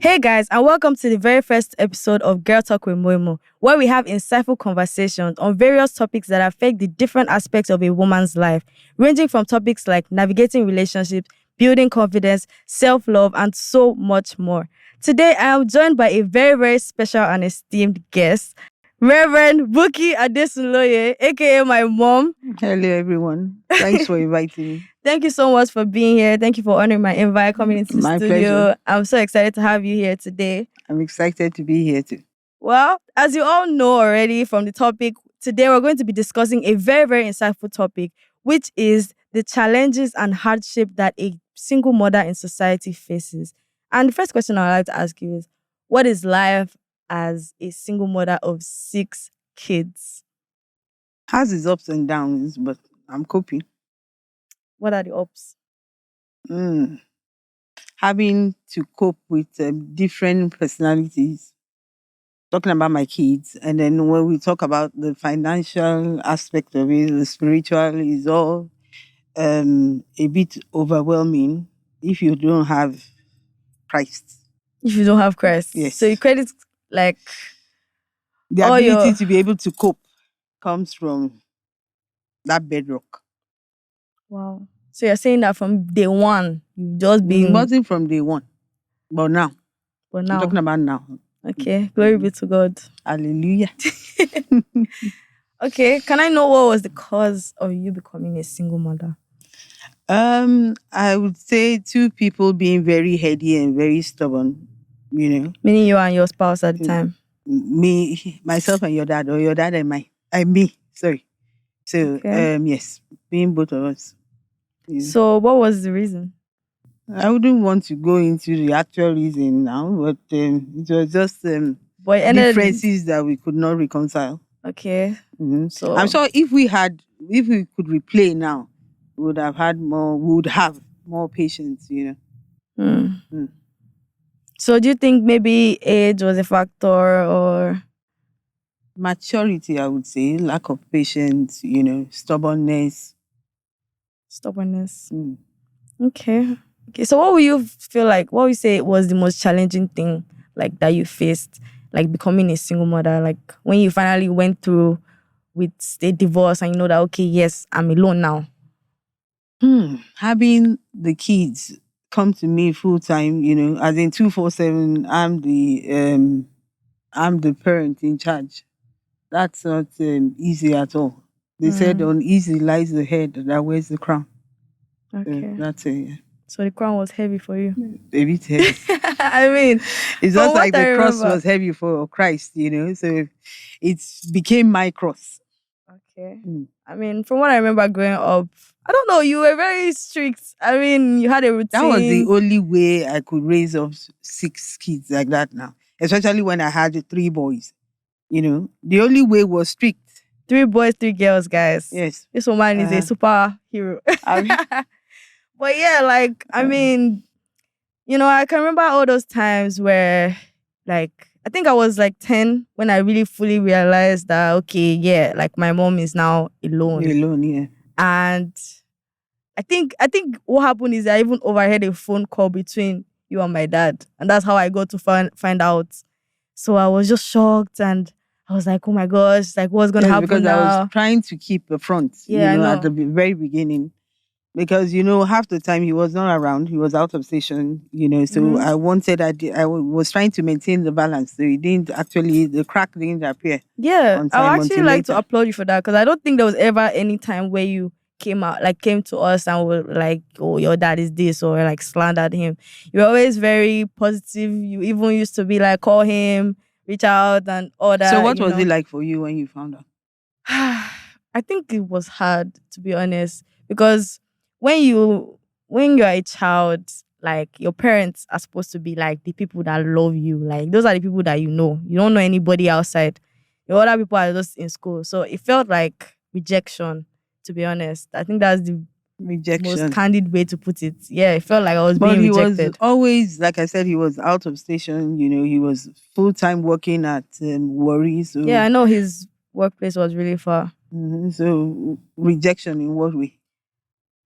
Hey guys, and welcome to the very first episode of Girl Talk with Moymo, where we have insightful conversations on various topics that affect the different aspects of a woman's life, ranging from topics like navigating relationships, building confidence, self-love, and so much more. Today, I am joined by a very, very special and esteemed guest, Reverend Buki Adesunloye, aka my mom. Hello, everyone. Thanks for inviting me. Thank you so much for being here. Thank you for honoring my invite, coming into the My studio. pleasure. I'm so excited to have you here today. I'm excited to be here too. Well, as you all know already from the topic, today we're going to be discussing a very, very insightful topic, which is the challenges and hardship that a single mother in society faces. And the first question I'd like to ask you is, what is life as a single mother of 6 kids? Has its ups and downs, but I'm coping. What are the ups? Having to cope with different personalities. Talking about my kids, and then when we talk about the financial aspect of it, the spiritual is all a bit overwhelming if you don't have Christ. If you don't have Christ. Yes. So you credit like The all ability your... to be able to cope comes from that bedrock. Wow. So you're saying that from day one, you've just been... It wasn't from day one, but now. But I'm now... talking about now. Okay, glory be to God. Hallelujah. Okay, can I know what was the cause of you becoming a single mother? I would say 2 people being very heady and very stubborn, Meaning you and your spouse at the time? Me, myself and your dad, or your dad and me, sorry. So, Okay. yes, being both of us. Yeah. So what was the reason? I wouldn't want to go into the actual reason now, but it was just differences that we could not reconcile. Okay. So I'm sure if we could replay now, we would have more patience, So do you think maybe age was a factor or maturity? I would say lack of patience, stubbornness. Stubbornness. Okay. So what would you feel like? What would you say was the most challenging thing like that you faced, like becoming a single mother? Like when you finally went through with a divorce and you know that okay, yes, I'm alone now. Having the kids come to me full time, as in 247, I'm the parent in charge. That's not easy at all. They said on easy lies the head that wears the crown. Okay. That's it. Yeah. So the crown was heavy for you. A bit heavy. I mean, it's just like the cross remember was heavy for Christ, so it became my cross. Okay. I mean, from what I remember growing up, I don't know, you were very strict. I mean, you had a routine. That was the only way I could raise up 6 kids like that now, especially when I had 3 boys. The only way was strict. 3 boys, 3 girls, guys. Yes. This woman is a superhero. But yeah, like, I mean, I can remember all those times where, like, I think I was like 10 when I really fully realized that, okay, yeah, like my mom is now alone. Alone, yeah. And I think what happened is I even overheard a phone call between you and my dad. And that's how I got to find out. So I was just shocked and I was like, oh my gosh, like what's going to happen because now? I was trying to keep a front, at the very beginning. Because, half the time he was not around. He was out of station, So I was trying to maintain the balance. So the crack didn't appear. Yeah, I would actually like to applaud you for that. Because I don't think there was ever any time where you came to us and were like, oh, your dad is this, or like slandered him. You were always very positive. You even used to be like, call him, reach out and all that. So what was it like for you when you found out? I think it was hard, to be honest, because when you're a child, like your parents are supposed to be like the people that love you. Like those are the people that you know. You don't know anybody outside. Your other people are just in school. So it felt like rejection, to be honest. I think that's the most candid way to put it. Yeah, it felt like I was being rejected. He was always, like I said, he was out of station. He was full-time working at Warri. So yeah, I know his workplace was really far. So rejection in what way?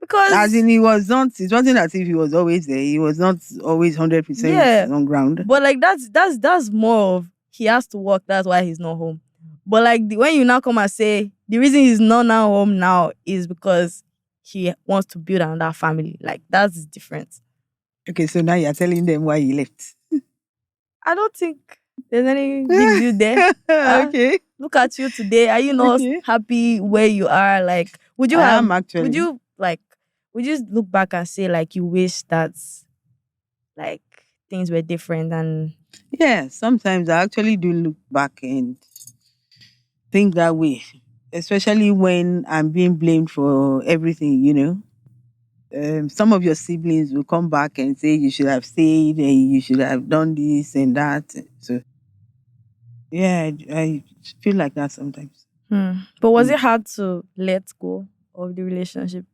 As Because in, he was not. It wasn't as if he was always there. He was not always 100% yeah, on ground. but like that's more of he has to work. That's why he's not home. But like when you now come and say the reason he's not now home now is because he wants to build another family. Like that's different. Okay, so now you're telling them why he left. I don't think there's any big deal there. Okay, Look at you today. Are you not okay. happy where you are? Like, I am would actually. you like, would you look back and say like you wish that like things were different and Yeah, sometimes I actually do look back and think that way, especially when I'm being blamed for everything, some of your siblings will come back and say you should have stayed and you should have done this and that. So yeah, I feel like that sometimes. But was Mm. it hard to let go of the relationship?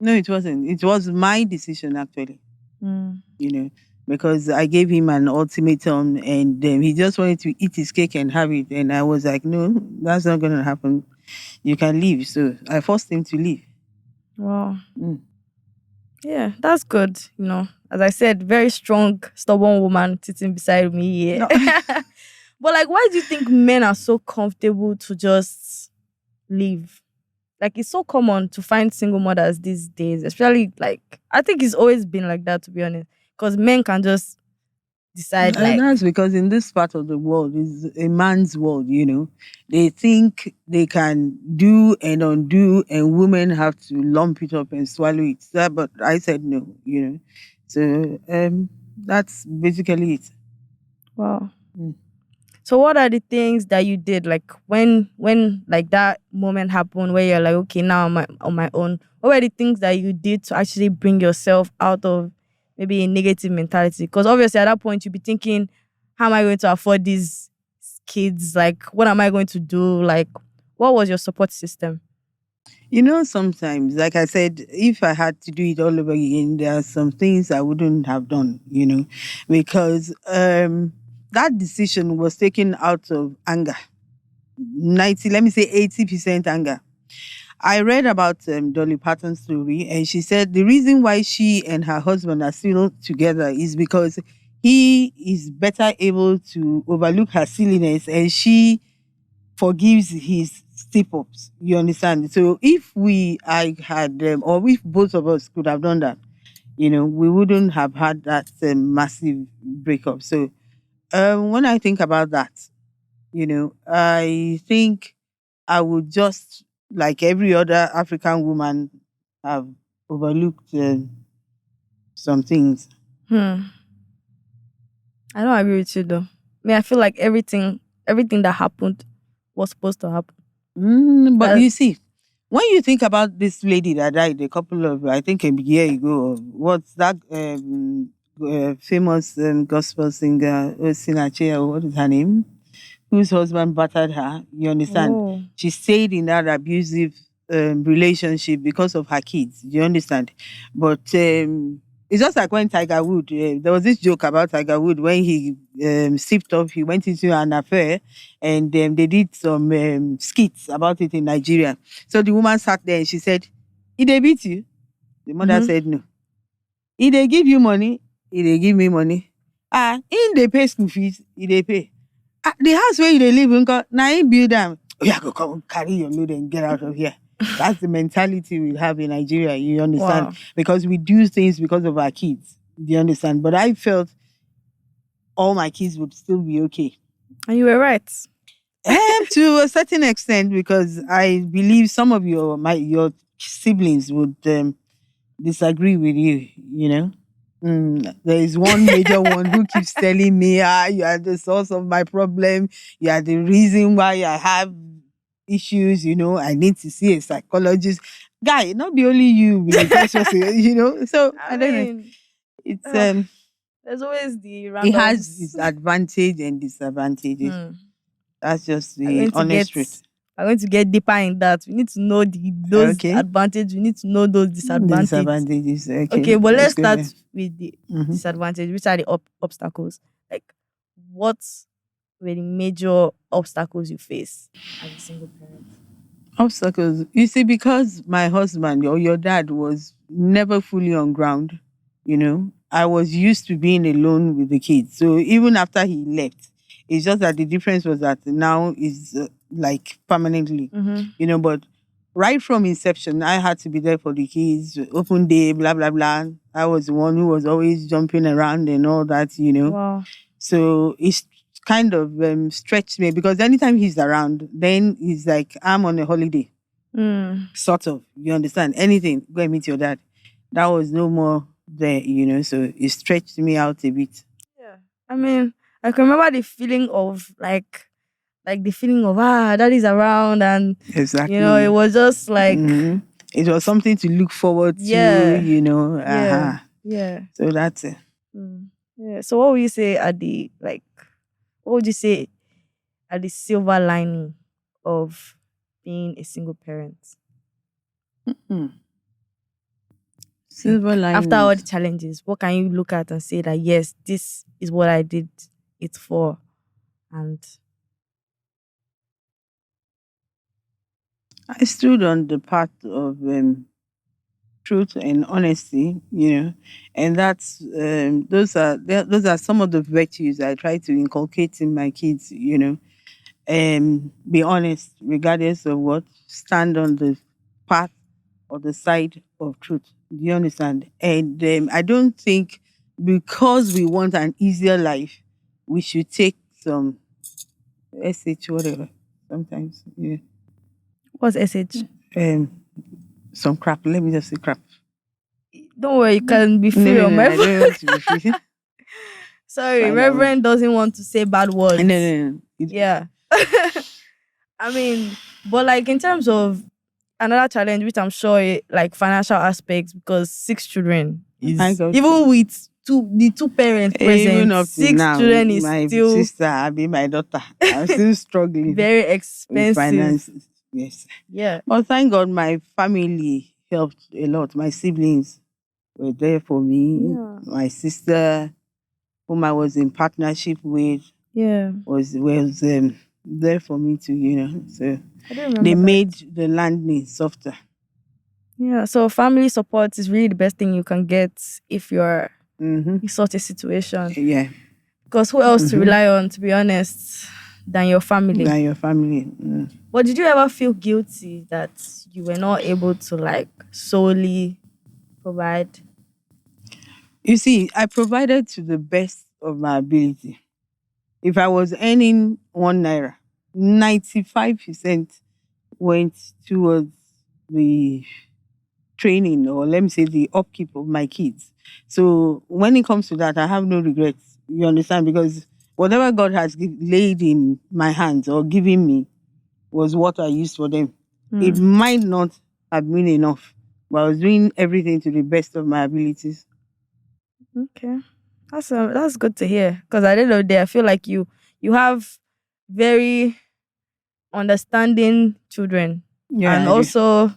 No, it wasn't. It was my decision actually. Hmm. You know, because I gave him an ultimatum and he just wanted to eat his cake and have it, and I was like, no, that's not going to happen. You can leave. So I forced him to leave. Wow. Mm. Yeah, that's good. As I said, very strong, stubborn woman sitting beside me here. No. But like, why do you think men are so comfortable to just leave? Like, it's so common to find single mothers these days, especially like I think it's always been like that to be honest. Because men can just decide And like, that's because in this part of the world is a man's world. They think they can do and undo, and women have to lump it up and swallow it. But I said no. So that's basically it. wow. Mm. So what are the things that you did like when like that moment happened where you're like, okay, now I'm on my own? What were the things that you did to actually bring yourself out of maybe a negative mentality? Because obviously at that point you'd be thinking, how am I going to afford these kids? Like, what am I going to do? Like, what was your support system? Sometimes, like I said, if I had to do it all over again, there are some things I wouldn't have done, because that decision was taken out of anger. 90, let me say 80% anger. I read about Dolly Parton's story, and she said the reason why she and her husband are still together is because he is better able to overlook her silliness, and she forgives his slip ups. You understand? So if I had, or if both of us could have done that, we wouldn't have had that massive breakup. So when I think about that, I think I would just, like every other African woman, have overlooked some things. Hmm. I don't agree with you though. I feel like everything that happened was supposed to happen. But That you see, when you think about this lady that died a couple of, I think a year ago, what's that famous gospel singer, Sinache, or what is her name? Whose husband battered her. You understand? oh. She stayed in that abusive relationship because of her kids. You understand? But it's just like when Tiger Wood, there was this joke about Tiger Wood when he sipped up, he went into an affair and they did some skits about it in Nigeria. So the woman sat there and she said, "Did they beat you?" The mother Mm-hmm. said, "No." "Did they give you money?" "Did they give me money?" "Ah, in they pay school fees, did they pay?" "Ah, the house where they live in, now he build them." "Oh, yeah, go come carry your load and get out of here." That's the mentality we have in Nigeria, you understand? Wow. Because we do things because of our kids. Do you understand? But I felt all my kids would still be okay. And you were right. To a certain extent, because I believe some of your siblings would disagree with you. There is one major one who keeps telling me, you are the source of my problem. You are the reason why I have issues. I need to see a psychologist. Guy, not be only you be the first person. So I I don't know. mean, It's there's always the it has randoms. its advantage and disadvantages. Hmm. That's just I'm the going to honest get truth. I'm going to get deeper in that. We need to know those Okay. advantages. We need to know those The disadvantages. disadvantages. Okay, Okay. but Let's let's go start there. with the Mhm. disadvantage. Which are the obstacles? Like, what were the major obstacles you face as a single parent? Obstacles. You see, because my husband or your dad was never fully on ground. I was used to being alone with the kids. So even after he left, it's just that the difference was that now is like permanently, Mm-hmm. but right from inception, I had to be there for the kids, open day, blah, blah, blah. I was the one who was always jumping around and all that. Wow. So it's kind of stretched me because anytime he's around, then he's like, I'm on a holiday, Mm. sort of. You understand? Anything, go and meet your dad. That was no more there. So it stretched me out a bit. Yeah. I mean, I can remember the feeling of like the feeling of daddy's around, and it Exactly. was just like hmm It was something to look forward to, yeah, yeah, yeah. So that's it. Mm. Yeah. So what would you say at the like what would you say at the silver lining of being a single parent? Hmm. Like Silver after all the linings. challenges, what can you look at and say that yes, this is what I did it for? And I stood on the path of truth and honesty, and those are some of the virtues I try to inculcate in my kids. Be honest, regardless of what, stand on the path or the side of truth. Do you understand? And I don't think because we want an easier life, we should take some whatever. Sometimes, yeah. what's SH? Um, some crap. Let me just say crap. Don't worry, you can be No, free no, on no. my I don't want to be free. Sorry, Fine, I will. Reverend doesn't want to say bad No, no, words. no. Yeah. I mean, but like in terms of another challenge, which I'm sure like financial aspects, because 6 children My is God. even with the two parents Even present, up to six now, children is my still sister, I be my daughter. I'm still struggling very with expensive. finances. Yes. Yeah. But thank God my family helped a lot. My siblings were there for me. Yeah. My sister, whom I was in partnership with, Yeah. was there for me too. So I don't they remember that. made the landing softer. Yeah. So family support is really the best thing you can get if you're Mm-hmm. in such a situation. Yeah. Because who else to Mm-hmm. rely on, to be honest, than your family? Now your family. But did you ever feel guilty that you were not able to like solely provide? You see, I provided to the best of my ability. If I was earning 1 naira, 95% went towards the training, or let me say the upkeep of my kids. So when it comes to that, I have no regrets. You understand? Because whatever God has laid in my hands or given me was what I used for them. It might not have been enough, but I was doing everything to the best of my abilities. Okay, that's good to hear. Because at the end of the day, I feel like you have very understanding children Yeah, and I do. also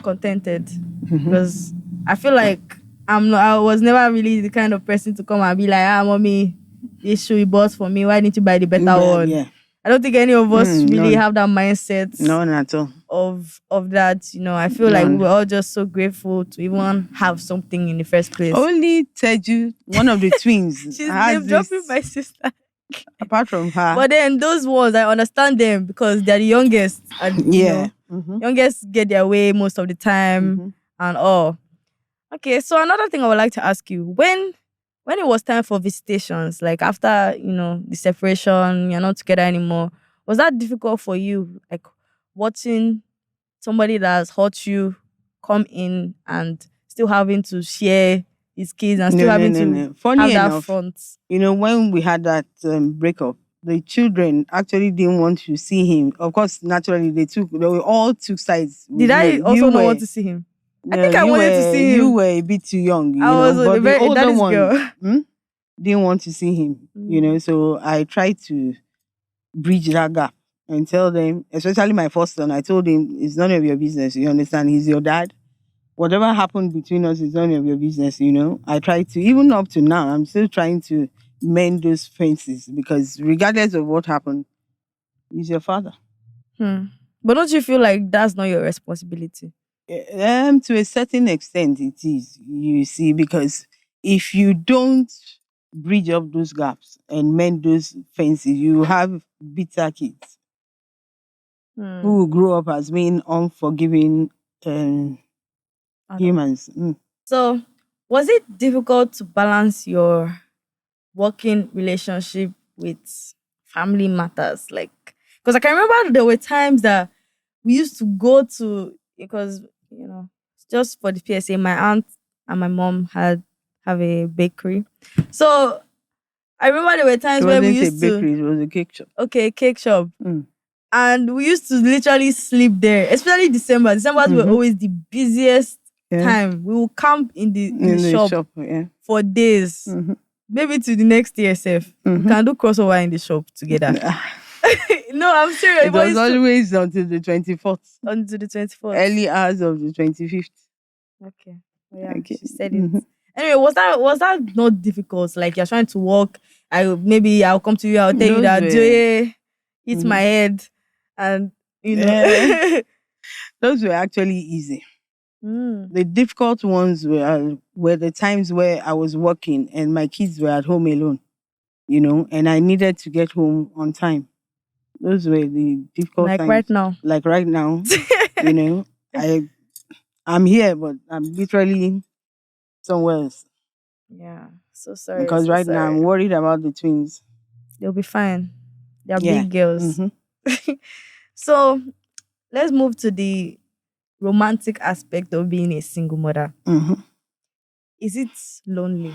contented. Mhm. Because I feel like I was never really the kind of person to come and be like, mommy, this shoe you bought for me, why didn't you buy the better But one? yeah, I don't think any of us really none, have that mindset none at all. of that. I feel like we None. were all just so grateful to even have something in the first place. Only Teju, one of the twins, She's has name dropping this. my sister. Apart from her, But then those ones I understand them because they're the youngest, and yeah. Mm-hmm. youngest get their way most of the time Mm-hmm. and all. Okay, so another thing I would like to ask you, when it was time for visitations, like after, the separation, you're not together anymore, was that difficult for you? Like watching somebody that has hurt you come in and still having to share his kids and still No, no, having no, to no. Funny have that enough, front. when we had that breakup, the children actually didn't want to see him. Of course, naturally, they were all took sides Did with I me. also not want to see him? I No, think I wanted to see you him. were a bit too young, I was a but the very older daddy's one girl. didn't want to see him. Mm. So I tried to bridge that gap and tell them, especially my first son, I told him, it's none of your business. You understand? He's your dad. Whatever happened between us is none of your business. I try to, even up to now, I'm still trying to mend those fences because regardless of what happened, he's your father. Hmm. But don't you feel like that's not your responsibility? To a certain extent, it is. You see, because if you don't bridge up those gaps and mend those fences, you have bitter kids who Hmm. will grow up as being unforgiving Adult. humans. Mm. So, was it difficult to balance your working relationship with family matters? Like, because I can remember there were times that we used to go to, because just for the PSA, my aunt and my mom have a bakery. So I remember there were It times where we wasn't a used to, bakery; it was a cake shop. okay, cake shop. Mm. And we used to literally sleep there, especially December. Decembers were Mm-hmm. always the busiest Yeah, time. We will camp in the in the shop shop. Yeah. for days. Mm-hmm. Maybe to the next year, self. We Mm-hmm. can do crossover in the shop together. No, I'm serious. It But was it's true. always until the 24th, Until the 24th. early hours of the 25th. Okay. Oh yeah, Okay. she said it. Mm-hmm. Anyway, was that not difficult? Like you're trying to walk. Maybe I'll come to you. I'll tell you Those that were. Joy hit my Mm-hmm. head, and you know. Those were actually easy. Mm, The difficult ones were the times where I was working and my kids were at home alone, and I needed to get home on time. Those were the difficult like right times. now. Like right now, you know, I I'm here, but I'm literally somewhere else Yeah. So sorry. because So right now I'm sorry. worried about the twins. They'll be fine. They're Yeah. big girls. Mm-hmm. So let's move to the romantic aspect of being a single mother. Mm-hmm. Is it lonely?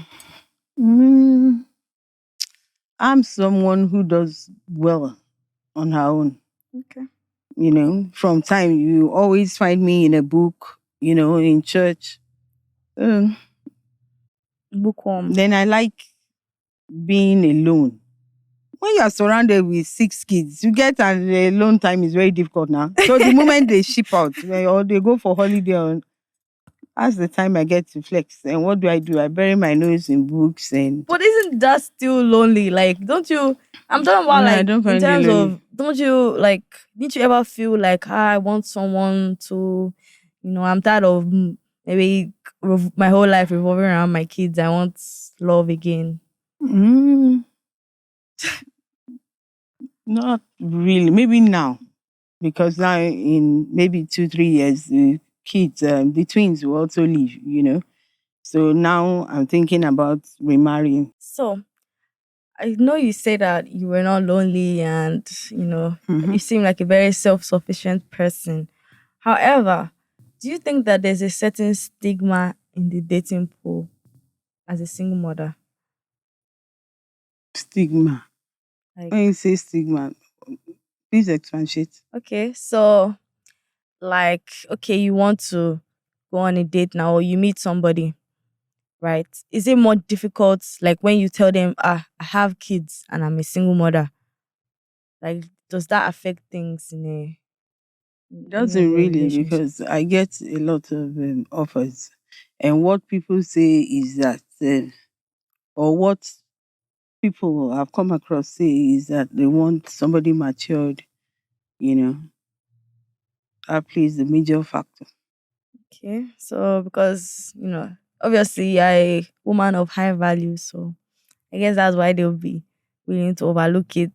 Mm, I'm someone who does well on her own. Okay. From time you always find me in a book, in church. Um, Bookworm. then I like being alone. When you are surrounded with 6 kids, you get an alone time is very difficult now. So the moment they ship out or they go for holiday, that's the time I get to flex. And what do? I bury my nose in books and But isn't that still lonely? Like, don't you? I'm talking about no, I like don't in find it terms lonely. of, don't you like? Didn't you ever feel like, I want someone to, I'm tired of maybe my whole life revolving around my kids. I want love again. Mm, not really. Maybe now. Because now in maybe 2 3 years the kids the twins will also leave. So now I'm thinking about remarrying. So I know you say that you were not lonely, and Hmm. you seem like a very self-sufficient person. However, do you think that there's a certain stigma in the dating pool as a single mother? Stigma. Like, When you say stigma, please expatiate. okay, so like, okay, you want to go on a date now, or you meet somebody, right? Is it more difficult, like when you tell them, I have kids and I'm a single mother? Like, does that affect things in any of Doesn't your really, because relationships? I get a lot of offers, and what people say is that, or what people have come across say is that they want somebody matured. You know, that plays the major factor. Okay, so because obviously you're a woman of high value, so I guess that's why they'll be willing to overlook it.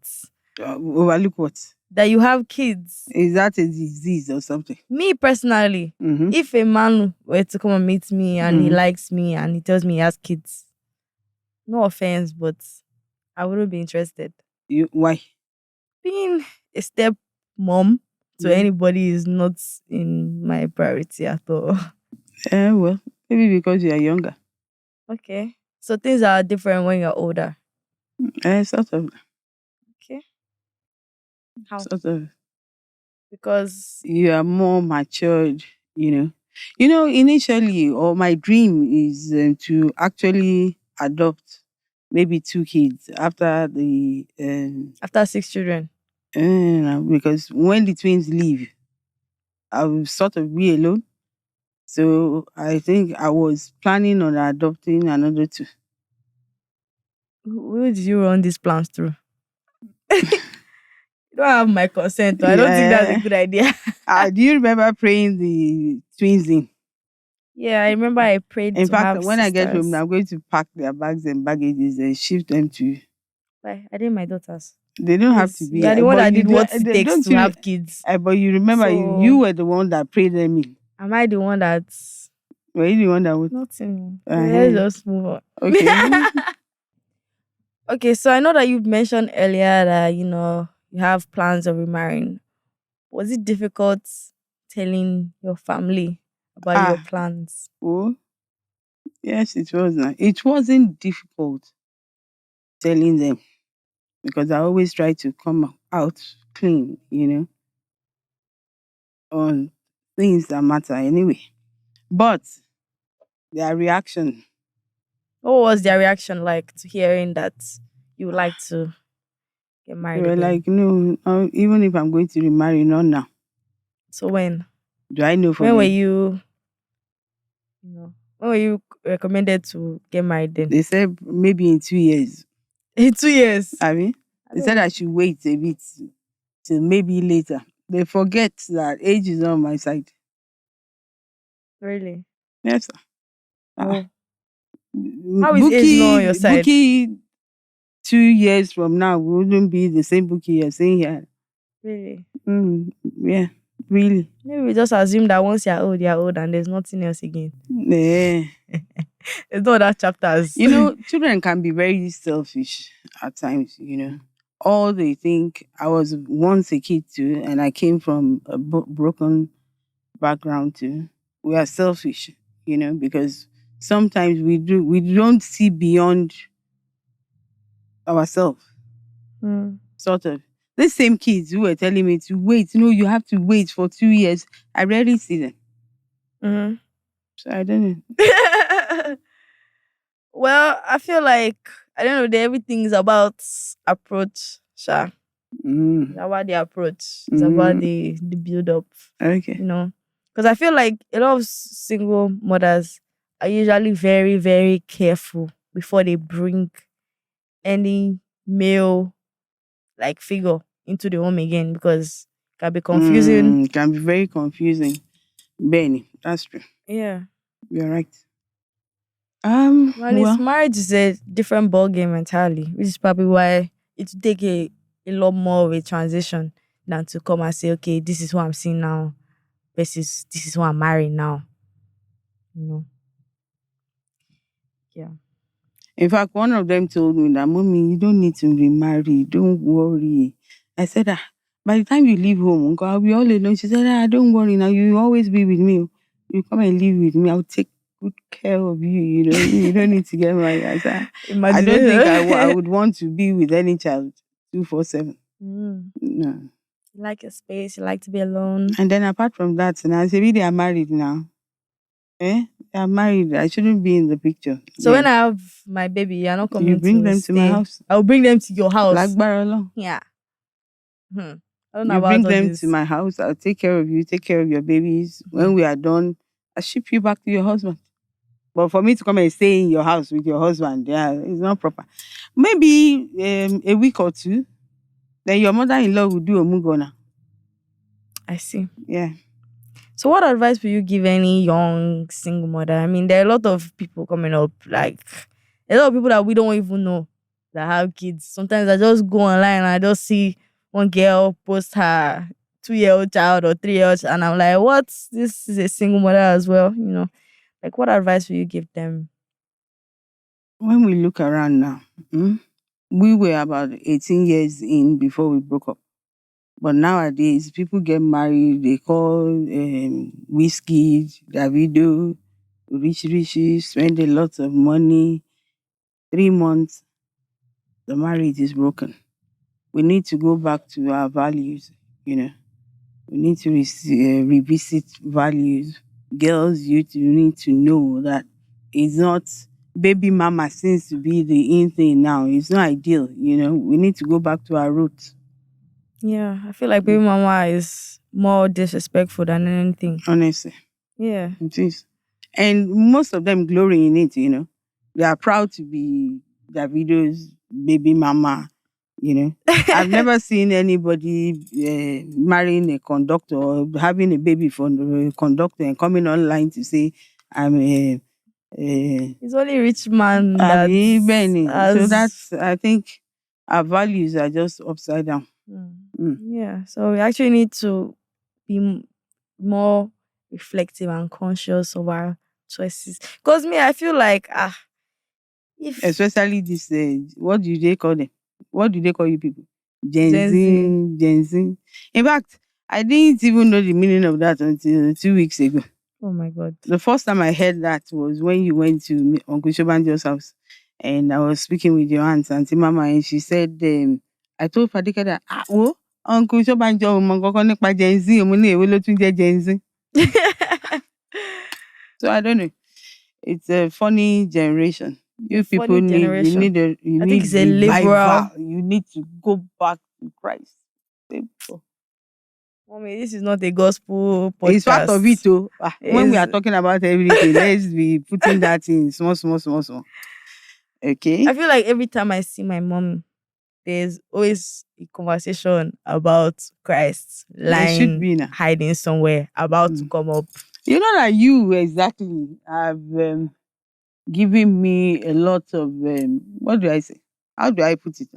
Overlook what? That you have kids. Is that a disease or something? Me personally, Mm-hmm. if a man were to come and meet me and he Mm-hmm. likes me and he tells me he has kids, no offense, but I wouldn't be interested. Why? Being a step mom to Mm. anybody is not in my priority at all. Well, maybe because you are younger. Okay. So things are different when you're older. Sort of, Okay. How? sort of. Because You are more matured. You know. Initially, or my dream is to actually adopt maybe 2 kids after the after 6 children. because when the twins leave, I will sort of be alone. So I think I was planning on adopting another two. Who did you run these plans through? You don't have my consent, so I don't think that's a Yeah. good idea. Do you remember praying the twins in. Yeah, I remember I prayed In to fact, have when I get home, sisters. now I'm going to pack their bags and baggages and shift them to. Why? I did my daughters. They don't have to Please, you be, are the one but that you did do. what it takes Don't to you? have kids. But you remember, you So were the one that prayed them in. am I the one that's Were you the one that would? nothing? Let's Uh-huh. just move on. Okay. Okay, so I know that you mentioned earlier that you have plans of remarrying. Was it difficult telling your family about your Ah, plans? oh, yes, it was. It wasn't difficult telling them because I always try to come out clean, on things that matter anyway. But their reaction, What was their reaction like to hearing that you would like to get they married were again? like, no, even if I'm going to remarry, not now. So when? Do I know for When were them? when were you recommended to get married then? They said maybe in 2 years. In 2 years. I mean, I they said don't I should wait a bit till maybe later. They forget that age is on my side. really. Yes, sir. Ah, Oh. How is age not on your side? Buki 2 years from now wouldn't be the same Buki you're saying here. Really? Yeah, really. Maybe we just assume that once you're old and there's nothing else again. Yeah. It's not that chapters. Children can be very selfish at times, All they think, I was once a kid too, and I came from a broken background too. We are selfish, because sometimes we don't see beyond ourselves, Mm. sort of. These same kids who were telling me to wait, you have to wait for 2 years. I rarely see them. Mhm. So I don't know. Well, I feel like I don't know. Everything is about approach, Sha. It's Mm, about the approach. It's about mm, the build up. okay. Because I feel like a lot of single mothers are usually very very careful before they bring any male like figure into the home again because it can be confusing. It can be very confusing. Benny, that's true. Yeah. You're right. Well, it's Well, marriage is a different ball game entirely, which is probably why it would take a lot more of a transition than to come and say, okay, this is what I'm seeing now versus this is what I'm marrying now. You know? Yeah. in fact, one of them told me that, Mommy, you don't need to remarry. Don't worry. I said, by the time you leave home, Uncle, I'll be all alone. She said, don't worry. Now you always be with me. You come and live with me. I'll take good care of you. You don't need to get married. I said, I don't think I Imagination. would want to be with any child 247. Mm. No. You like your space, you like to be alone. And then apart from that, now I say, they are married now. Eh? They are married. I shouldn't be in the picture. So when Then I have my baby, you're not you coming bring to them to my stay. house. I'll bring them to your house. Lágbára Ọlọ́run. Yeah. Hmm. I don't know You about bring all them to this. my house. I'll take care of you, take care of your babies. Mhm. When we are done, I'll ship you back to your husband. But for me to come and stay in your house with your husband, yeah, it's not proper. Maybe a week or two, then your mother-in-law will do a mugona. I see. Yeah. So, what advice will you give any young single mother? I mean, there are a lot of people coming up, like a lot of people that we don't even know that have kids. Sometimes I just go online and I just see one girl post her 2-year-old child or 3-year-old, and I'm like, what? This is a single mother as well, Like, what advice will you give them? When we look around now, we were about 18 years in before we broke up. But nowadays, people get married, they call whiskey, Davido, rich, spend a lot of money. 3 months, the marriage is broken. We need to go back to our values, you know. We need to revisit values. Girls, you need to know that it's not baby mama seems to be the in thing now. It's not ideal, We need to go back to our roots. Yeah, I feel like baby mama is more disrespectful than anything. Honestly, Yeah. it is. And most of them glory in it, They are proud to be Davido's baby mama. You know, I've never seen anybody marrying a conductor or having a baby for a conductor and coming online to say, I'm a It's only rich man that Abi Benny. So has. that's, I think our values are just upside down. Mm. Mm. Yeah, so we actually need to be more reflective and conscious of our choices. Because me, I feel like if Especially this, what do they call them? What do they call you people? Gen Gen Z, Z, Gen Z. In fact, I didn't even know the meaning of that until 2 weeks ago. oh my god, The first time I heard that was when you went to Uncle Shobanjo's house, and I was speaking with your aunt, Auntie Mama, and she said, I told Fadika that, Uncle Shobanjo, Mongoko nípa Gen Z, mo ní èwo ló tún jẹ́ Gen Z. So I don't know. It's a funny generation. You funny people need, you generation. need a, you I need think it's a revival. liberal. You need to go back to Christ. Mommy, this is not a gospel podcast. It's part of it too. When we are It's- talking about everything, let's be putting that in small, small, small, small. Okay. I feel like every time I see my mom, there's always a conversation about Christ There should lying, be now. hiding somewhere, about to come up. You know that you exactly have given me a lot of what do I say? How do I put it?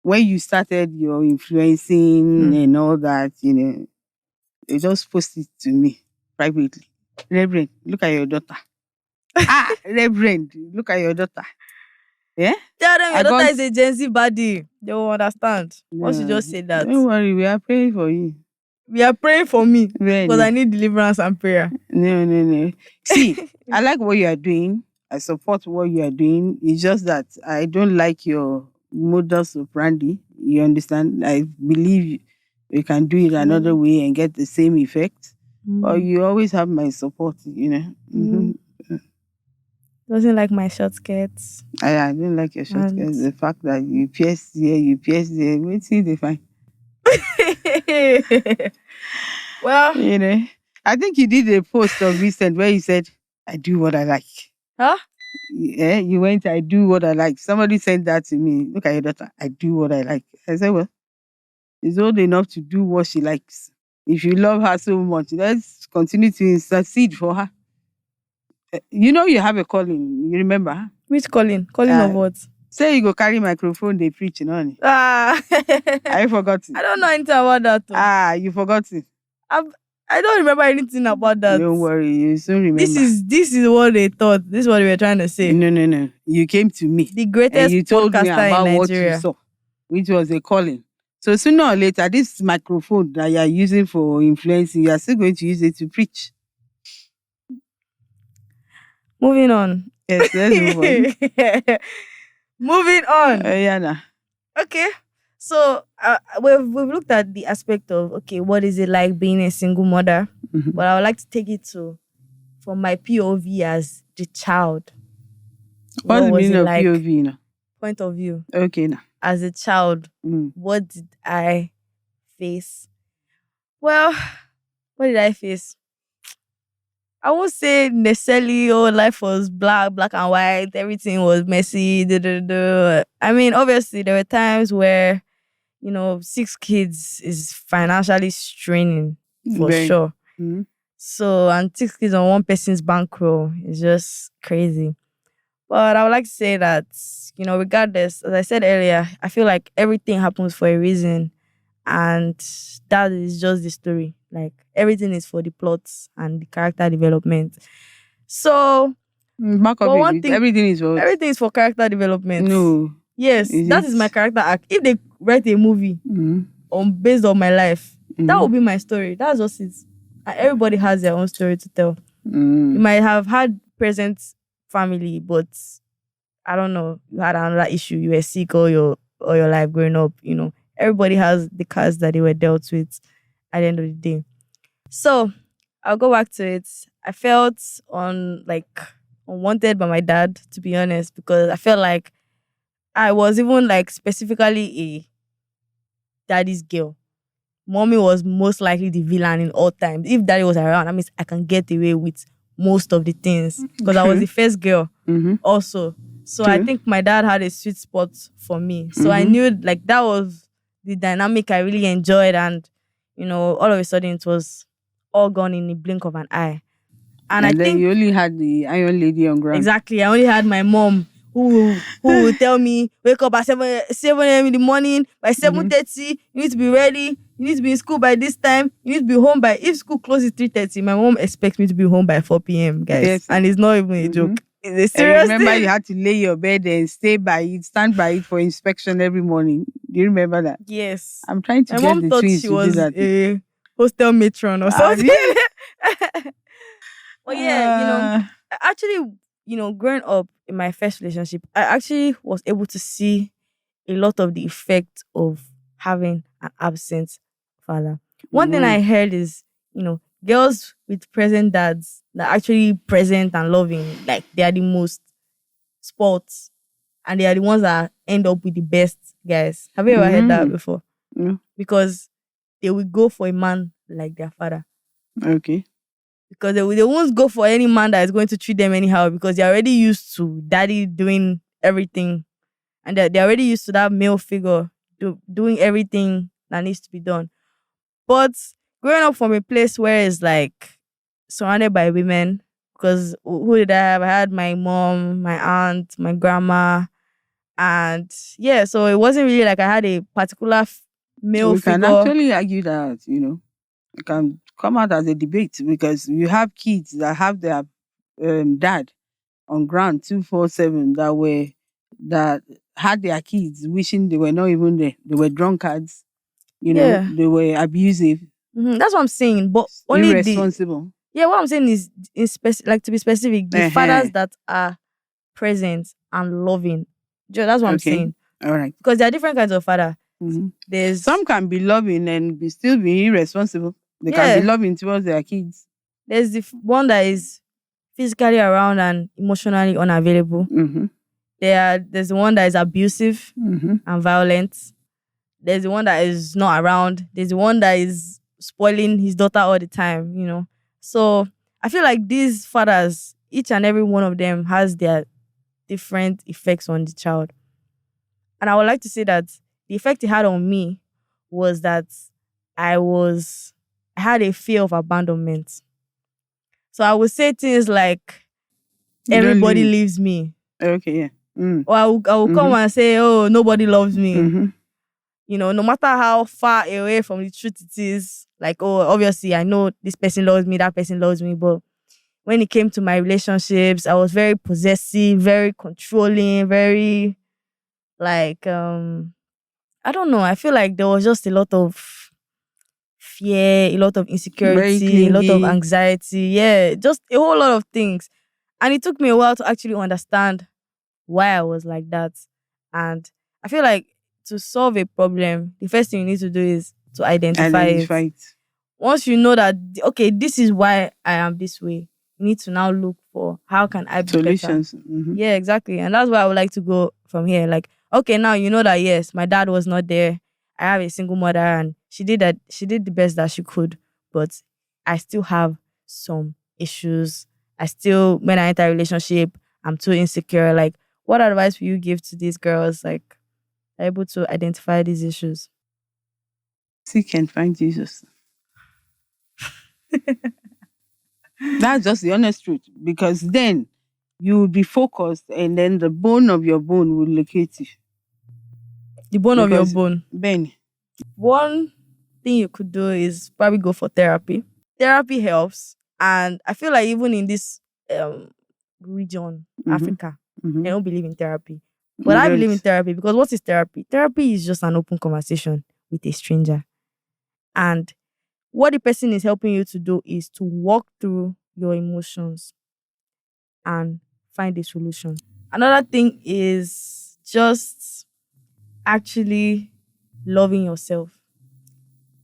When you started your influencing and all that, you know, you just post it to me privately. Reverend, look at your daughter. Reverend, look at your daughter. Yeah? Tell them I your daughter got- is a Gen Z baddie. They will understand. Once you just say that. Don't worry, we are praying for you. We are praying for me Really? because I need deliverance and prayer. No. See, I like what you are doing. I support what you are doing. It's just that I don't like your modus operandi. You understand? I believe you can do it another way and get the same effect. But you always have my support, you know. Mm-hmm. Doesn't like my short skirts. I don't like your short skirts. The fact that you pierce here, you pierce there. Wait till they find. Well, You know, I think you did a post of recent where you said, I do what I like. huh? Yeah, you went, I do what I like. Somebody sent that to me. Look at your daughter. I do what I like. I said, well, she's old enough to do what she likes. If you love her so much, let's continue to intercede for her. You know you have a calling. You remember? Huh? Which calling? Calling of what? Say you go carry microphone, they preach, you know. I forgot it. I don't know anything about that. Though. You forgot it. I don't remember anything about that. Don't worry, you soon remember. This is what they thought. This is what we were trying to say. No. You came to me. The greatest and you told me podcaster about in what you Nigeria. saw, which was a calling. So sooner or later, this microphone that you are using for influencing, you are still going to use it to preach. Moving on. Yes, let's move on. Moving on. Yeah. Okay. So we've looked at the aspect of, okay, what is it like being a single mother? Mm-hmm. But I would like to take it from my POV as the child. What's the meaning of like? POV now? Point of view. Okay now. As a child, what did I face? Well, what did I face? I won't say necessarily, life was black and white, everything was messy. I mean, obviously, there were times where, 6 kids is financially straining for sure. Mm-hmm. So, and 6 kids on one person's bankroll is just crazy. But I would like to say that, regardless, as I said earlier, I feel like everything happens for a reason. And that is just the story. Like, everything is for the plots and the character development. So, everything is for character development. No. Yes, that is my character arc. If they write a movie based on my life, that will be my story. That's just it. And everybody has their own story to tell. You might have had present family, but I don't know, you had another issue, you were sick all your life growing up, everybody has the cards that they were dealt with at the end of the day. So I'll go back to it. I felt unwanted by my dad, to be honest, because I felt like I was even specifically a daddy's girl. Mommy was most likely the villain in all times. If daddy was around, that means I can get away with most of the things because I was the first girl also. So I True. think my dad had a sweet spot for me. So I Mm-hmm. knew like that was the dynamic I really enjoyed, and all of a sudden it was all gone in the blink of an eye. And I And then think you only had the Iron Lady on ground. exactly, I only had my mom who will tell me wake up at 7 a.m. in the morning. By Mm-hmm. 7:30, you need to be ready. You need to be in school by this time. You need to be home by, if school closes 3:30, my mom expects me to be home by 4 p.m. guys, Yes. and it's not even a Mm-hmm. joke. It's a And serious remember, thing. you had to lay your bed and stay by it, stand by it for inspection every morning. Do you remember that? Yes. I'm trying to My get mom the thought twins she to do was that. a hostel matron or Have something. you? But yeah, actually, growing up in my first relationship, I actually was able to see a lot of the effect of having an absent father. One thing Mm, I heard is, girls with present dads that are actually present and loving, like they are the most sports, and they are the ones that end up with the best guys. Have you ever heard that mm, before? mm. Because they will go for a man like their father. Okay. Because they won't go for any man that is going to treat them anyhow, because they're already used to daddy doing everything, and they're already used to that male figure doing everything that needs to be done. But growing up from a place where it's like surrounded by women, because who did I have? I had my mom, my aunt, my grandma, and yeah, so it wasn't really like I had a particular male We can figure. actually argue that. It can come out as a debate because you have kids that have their dad on ground 247 that had their kids wishing they were not even there. They were drunkards, Yeah, they were abusive, that's what I'm saying. But only the irresponsible. yeah, what I'm saying is, like, to be specific, the Uh-huh. fathers that are present and loving. That's what I'm Okay. saying. All right. Because there are different kinds of father. Mm-hmm. There's Some can be loving and still be irresponsible. They can be yeah, loving towards their kids. there's the one that is physically around and emotionally unavailable. Mm-hmm. There's the one that is abusive Mm-hmm. and violent. There's the one that is not around. There's the one that is spoiling his daughter all the time. So I feel like these fathers, each and every one of them has their different effects on the child. And I would like to say that the effect it had on me was that I had a fear of abandonment. So I would say things like You don't everybody leave. leaves me. Okay, yeah. Mm. Or I will come Mm-hmm. and say, oh, nobody loves me. Mm-hmm. No matter how far away from the truth it is, like, oh, obviously I know this person loves me, that person loves me. But when it came to my relationships, I was very possessive, very controlling, very like I don't know. I feel like there was just a lot of fear, a lot of Very insecurity, a lot of clingy. anxiety. Yeah, just a whole lot of things. And it took me a while to actually understand why I was like that. And I feel like to solve a problem, the first thing you need to do is to identify it. Identify it. Once you know that, okay, this is why I am this way, you need to now look for how can I be better. Solutions. Mm-hmm. Yeah, exactly. And that's where I would like to go from here. Like, okay, now you know that yes, my dad was not there. I have a single mother and she did the best that she could, but I still have some issues. When I enter a relationship, I'm too insecure. Like, what advice will you give to these girls, like, able to identify these issues? Seek and find Jesus. That's just the honest truth. Because then you will be focused and then the bone of your bone will locate you. The bone of your Because bone. Ben. One thing you could do is probably go for therapy. Therapy helps. And I feel like even in this region, Mm-hmm. Africa, Mm-hmm. I don't believe in therapy. But We I don't. believe in therapy because what is therapy? Therapy is just an open conversation with a stranger. And what the person is helping you to do is to walk through your emotions and find a solution. Another thing is just actually loving yourself.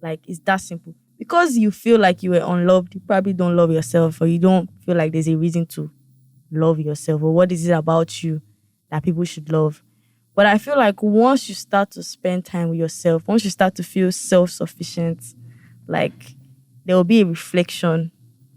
Like, it's that simple. Because you feel like you were unloved, you probably don't love yourself, or you don't feel like there's a reason to love yourself, or what is it about you that people should love. But I feel like once you start to spend time with yourself, once you start to feel self-sufficient, like there will be a reflection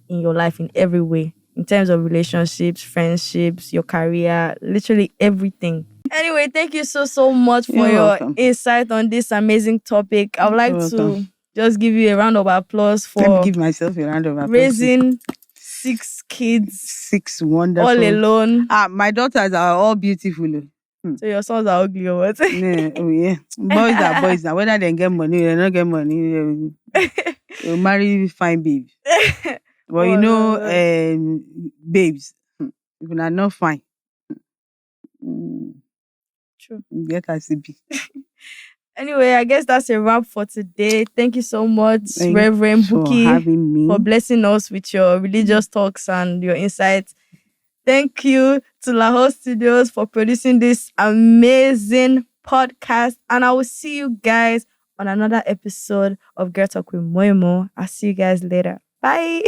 in your life in every way. in terms of relationships, friendships, your career, literally everything. Anyway, thank you so much for You're your welcome. insight on this amazing topic. I would You're like welcome. to just give you a round of applause Let me for give myself a round of applause. raising 6 kids 6 all wonderful. alone. My daughters are all beautiful. So your sons are ugly or what? Yeah, oh yeah. Boys are boys now. Whether they get money or they not get money, they'll marry fine babes. But Oh, babes, if you are not fine, mm, true. you get as it be. Anyway, I guess that's a wrap for today. Thank you so much, Thanks Reverend for Buki, having me. for blessing us with your religious talks and your insights. Thank you to Lahore Studios for producing this amazing podcast. And I will see you guys on another episode of Girl Talk with Moymo. I'll see you guys later. Bye.